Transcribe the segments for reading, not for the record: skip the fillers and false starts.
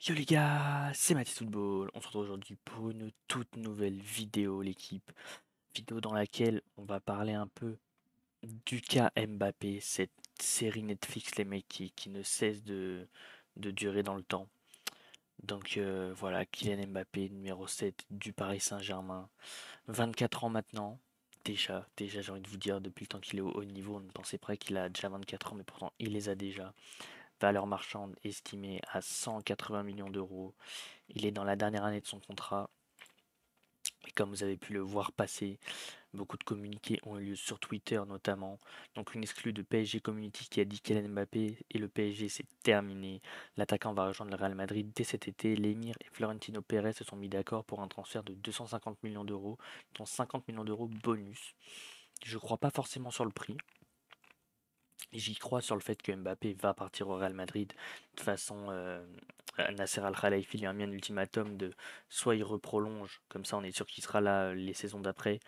Yo les gars, c'est Mathis Football. On se retrouve aujourd'hui pour une toute nouvelle vidéo, l'équipe. Vidéo dans laquelle on va parler un peu du cas Mbappé, cette série Netflix, les mecs, qui ne cesse de durer dans le temps. Donc voilà, Kylian Mbappé, numéro 7 du Paris Saint-Germain. 24 ans maintenant. Déjà, j'ai envie de vous dire, depuis le temps qu'il est au haut niveau, on ne pensait pas qu'il a déjà 24 ans, mais pourtant il les a déjà. Valeur marchande estimée à 180 millions d'euros. Il est dans la dernière année de son contrat. Et comme vous avez pu le voir passer, beaucoup de communiqués ont eu lieu sur Twitter notamment. Donc une exclue de PSG Community qui a dit Kylian Mbappé et le PSG c'est terminé. L'attaquant va rejoindre le Real Madrid dès cet été. L'émir et Florentino Pérez se sont mis d'accord pour un transfert de 250 millions d'euros, dont 50 millions d'euros bonus. Je ne crois pas forcément sur le prix. J'y crois sur le fait que Mbappé va partir au Real Madrid. De toute façon, Nasser Al-Khelaifi lui a mis un ultimatum de soit il reprolonge, comme ça on est sûr qu'il sera là les saisons d'après.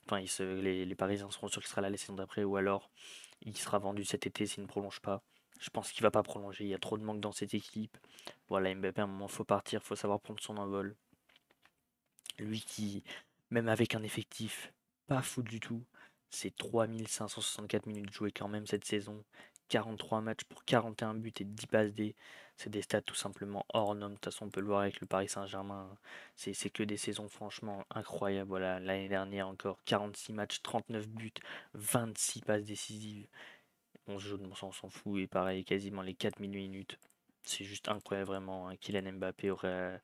Enfin, les Parisiens seront sûrs qu'il sera là les saisons d'après, ou alors il sera vendu cet été s'il ne prolonge pas. Je pense qu'il va pas prolonger. Il y a trop de manque dans cette équipe. Voilà, Mbappé, à un moment, faut partir, faut savoir prendre son envol. Lui qui, même avec un effectif pas fou du tout, c'est 3564 minutes jouées quand même cette saison, 43 matchs pour 41 buts et 10 passes D. C'est des stats tout simplement hors normes. De toute façon, on peut le voir avec le Paris Saint-Germain. C'est que des saisons franchement incroyables. Voilà, l'année dernière encore, 46 matchs, 39 buts, 26 passes décisives. On se joue, on s'en fout. Et pareil, quasiment les 4000 minutes. C'est juste incroyable vraiment, hein. Kylian Mbappé aurait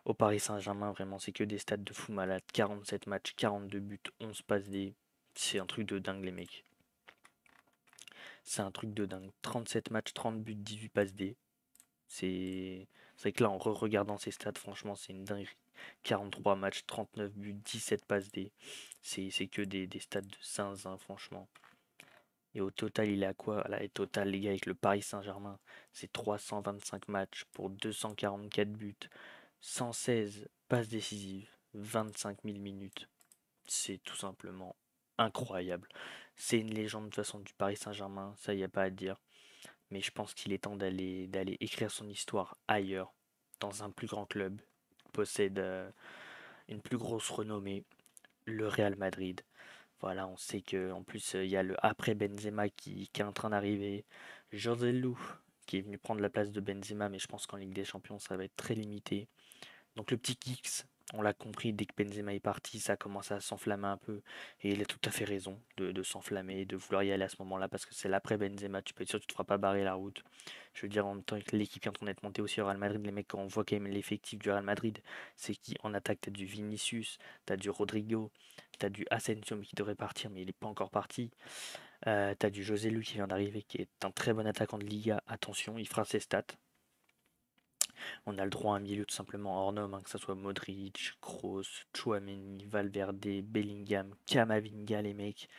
au Paris Saint-Germain, vraiment, c'est que des stats de fou malade. 47 matchs, 42 buts, 11 passes D. C'est un truc de dingue, les mecs. C'est un truc de dingue. 37 matchs, 30 buts, 18 passes D. C'est vrai que là, en re-regardant ces stats, franchement, c'est une dinguerie. 43 matchs, 39 buts, 17 passes D. C'est que des stats de zinzin, franchement. Et au total, il est à quoi? Là, et total, les gars, avec le Paris Saint-Germain, c'est 325 matchs pour 244 buts, 116 passes décisives, 25 000 minutes. C'est tout simplement incroyable. C'est une légende de toute façon du Paris Saint-Germain, ça y a pas à dire. Mais je pense qu'il est temps d'aller écrire son histoire ailleurs, dans un plus grand club, qui possède une plus grosse renommée, le Real Madrid. Voilà, on sait que en plus il y a le après Benzema qui est en train d'arriver. José Lu qui est venu prendre la place de Benzema, mais je pense qu'en Ligue des Champions ça va être très limité. Donc le petit Kicks, on l'a compris, dès que Benzema est parti, ça a commencé à s'enflammer un peu. Et il a tout à fait raison de s'enflammer, de vouloir y aller à ce moment-là, parce que c'est l'après Benzema, tu peux être sûr que tu ne te feras pas barrer la route. Je veux dire, en même temps, avec l'équipe qui est en train d'être montée aussi au Real Madrid, les mecs, quand on voit quand même l'effectif du Real Madrid, c'est qui en attaque, t'as du Vinicius, t'as du Rodrigo, t'as du Asensio, mais qui devrait partir, mais il n'est pas encore parti. T'as du José Lu qui vient d'arriver, qui est un très bon attaquant de Liga. Attention, il fera ses stats. On a le droit à un milieu tout simplement hors norme, hein, que ce soit Modric, Kroos, Chouameni, Valverde, Bellingham, Camavinga, les mecs.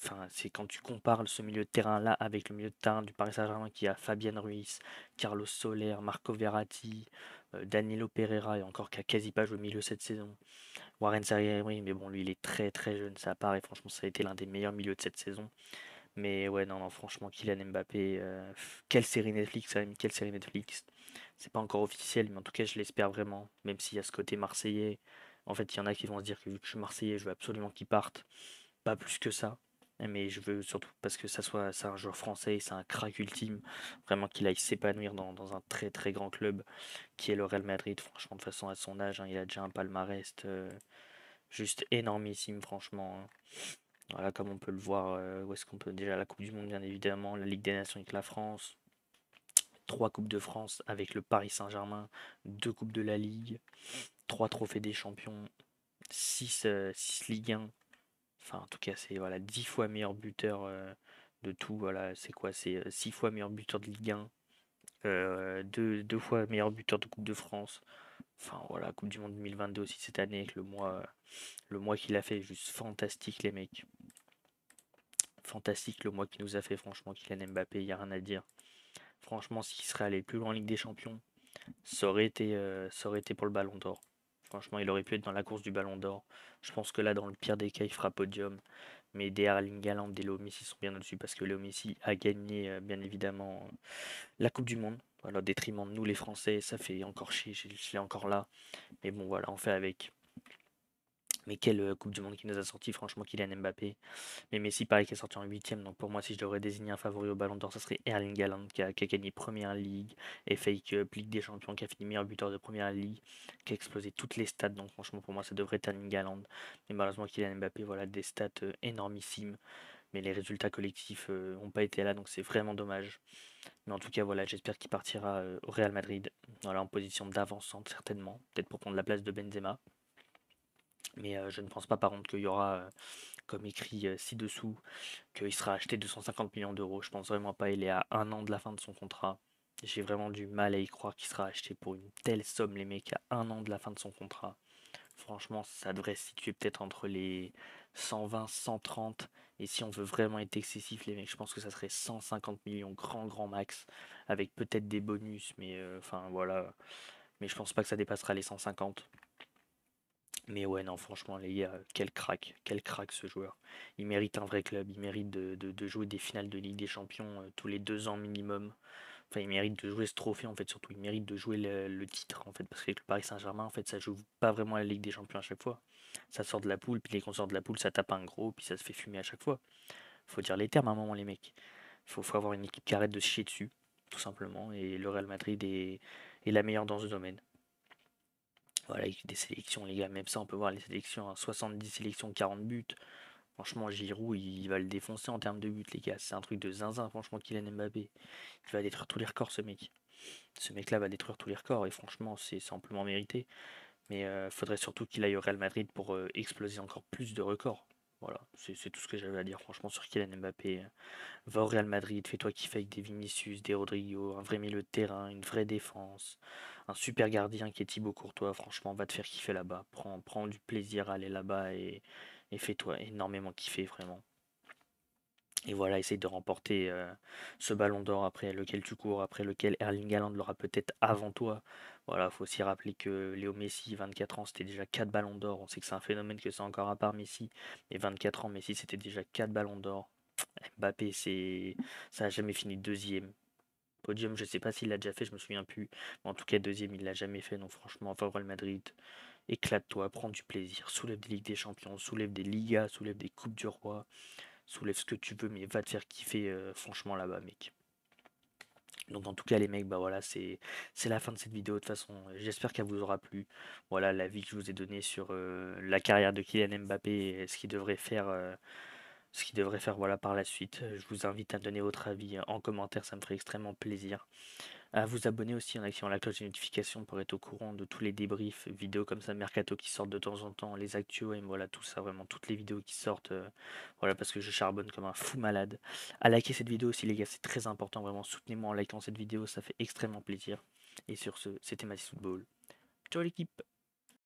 Enfin, c'est quand tu compares ce milieu de terrain-là avec le milieu de terrain du Paris Saint-Germain qui a Fabien Ruiz, Carlos Soler, Marco Verratti, Danilo Pereira et encore qui a quasi pas joué au milieu cette saison. Warren Zaïre, mais bon, lui il est très très jeune, ça part et franchement ça a été l'un des meilleurs milieux de cette saison. Mais ouais, non, non, franchement, Kylian Mbappé, quelle série Netflix, hein, quelle série Netflix. C'est pas encore officiel, mais en tout cas, je l'espère vraiment. Même s'il y a ce côté marseillais. En fait, il y en a qui vont se dire que vu que je suis marseillais, je veux absolument qu'il parte. Pas plus que ça. Mais je veux surtout parce que ça soit, c'est un joueur français, c'est un crack ultime. Vraiment qu'il aille s'épanouir dans un très très grand club qui est le Real Madrid. Franchement, de toute façon, à son âge, hein, il a déjà un palmarès juste énormissime, franchement, hein. Voilà, comme on peut le voir, où est-ce qu'on peut déjà la Coupe du Monde, bien évidemment, la Ligue des Nations avec la France, trois Coupes de France avec le Paris Saint-Germain, deux Coupes de la Ligue, trois trophées des champions, six Ligue 1. Enfin, en tout cas, c'est voilà, 10 fois meilleur buteur de tout. Voilà, c'est quoi? C'est 6 fois meilleur buteur de Ligue 1, deux fois meilleur buteur de Coupe de France. Enfin, voilà, Coupe du Monde 2022 aussi cette année avec le mois qu'il a fait, juste fantastique, les mecs. Fantastique le mois qu'il nous a fait, franchement, Kylian Mbappé, il n'y a rien à dire. Franchement, s'il serait allé plus loin en Ligue des Champions, ça aurait été pour le Ballon d'Or. Franchement, il aurait pu être dans la course du Ballon d'Or. Je pense que là, dans le pire des cas, il fera podium. Mais des Erling Haaland et Léo Messi sont bien au-dessus parce que Léo Messi a gagné, bien évidemment, la Coupe du Monde. Voilà, au détriment de nous les Français, ça fait encore chier, je l'ai encore là. Mais bon, voilà, on fait avec. Mais quelle Coupe du Monde qui nous a sorti, franchement, Kylian Mbappé. Mais Messi, pareil, qui est sorti en huitième. Donc pour moi, si je devrais désigner un favori au Ballon d'Or, ça serait Erling Haaland, qui a gagné Première Ligue, FA Cup, Ligue des Champions, qui a fini meilleur buteur de Première Ligue, qui a explosé toutes les stats. Donc franchement, pour moi, ça devrait être Erling Haaland. Mais malheureusement, Kylian Mbappé, voilà, des stats énormissimes. Mais les résultats collectifs n'ont pas été là, donc c'est vraiment dommage. Mais en tout cas, voilà, j'espère qu'il partira au Real Madrid, voilà, en position d'avancante certainement, peut-être pour prendre la place de Benzema. Mais je ne pense pas par contre qu'il y aura, comme écrit ci-dessous, qu'il sera acheté 250 millions d'euros. Je pense vraiment pas, il est à un an de la fin de son contrat. J'ai vraiment du mal à y croire qu'il sera acheté pour une telle somme, les mecs, à un an de la fin de son contrat. Franchement, ça devrait se situer peut-être entre les 120, 130. Et si on veut vraiment être excessif, les mecs, je pense que ça serait 150 millions, grand max, avec peut-être des bonus, mais enfin voilà. Mais je pense pas que ça dépassera les 150. Mais ouais, non, franchement, les gars, quel crack ce joueur. Il mérite un vrai club, il mérite de jouer des finales de Ligue des Champions tous les 2 ans minimum. Enfin, il mérite de jouer ce trophée, en fait, surtout. Il mérite de jouer le titre, en fait, parce que le Paris Saint-Germain, en fait, ça joue pas vraiment à la Ligue des Champions à chaque fois. Ça sort de la poule, puis les qu'on sort de la poule, ça tape un gros, puis ça se fait fumer à chaque fois. Faut dire les termes à un moment, les mecs. Faut avoir une équipe qui arrête de se chier dessus, tout simplement. Et le Real Madrid est la meilleure dans ce domaine. Voilà, avec des sélections, les gars, même ça, on peut voir les sélections, hein, 70 sélections, 40 buts. Franchement, Giroud, il va le défoncer en termes de buts, les gars. C'est un truc de zinzin, franchement, Kylian Mbappé. Il va détruire tous les records, ce mec. Ce mec-là va détruire tous les records, et franchement, c'est amplement mérité. Mais faudrait surtout qu'il aille au Real Madrid pour exploser encore plus de records. Voilà, c'est tout ce que j'avais à dire, franchement, sur Kylian Mbappé. Va au Real Madrid, fais-toi kiffer avec des Vinicius, des Rodrigo, un vrai milieu de terrain, une vraie défense, un super gardien qui est Thibaut Courtois. Franchement, va te faire kiffer là-bas. Prends du plaisir à aller là-bas et fais-toi énormément kiffer, vraiment. Et voilà, essaye de remporter ce ballon d'or après lequel tu cours, après lequel Erling Haaland l'aura peut-être avant toi. Voilà, faut aussi rappeler que Léo Messi, 24 ans, c'était déjà 4 ballons d'or. On sait que c'est un phénomène que c'est encore à part Messi. Mais 24 ans, Messi, c'était déjà 4 ballons d'or. Mbappé, ça a jamais fini deuxième. Podium, je sais pas s'il l'a déjà fait, je me souviens plus. Mais en tout cas, deuxième, il l'a jamais fait. Donc franchement, va au Real Madrid, éclate-toi, prends du plaisir, soulève des Ligues des Champions, soulève des Ligas, soulève des Coupes du Roi, soulève ce que tu veux, mais va te faire kiffer franchement là-bas, mec. Donc en tout cas les mecs, bah voilà, c'est la fin de cette vidéo. De toute façon, j'espère qu'elle vous aura plu. Voilà l'avis que je vous ai donné sur la carrière de Kylian Mbappé et ce qu'il devrait faire voilà par la suite. Je vous invite à donner votre avis en commentaire, ça me ferait extrêmement plaisir. À vous abonner aussi en activant la cloche de notification pour être au courant de tous les débriefs vidéos comme ça, Mercato qui sortent de temps en temps, les actus, et voilà tout ça, vraiment toutes les vidéos qui sortent, voilà parce que je charbonne comme un fou malade. À liker cette vidéo aussi les gars, c'est très important, vraiment soutenez-moi en likant cette vidéo, ça fait extrêmement plaisir. Et sur ce, c'était Mathis Football. Ciao l'équipe!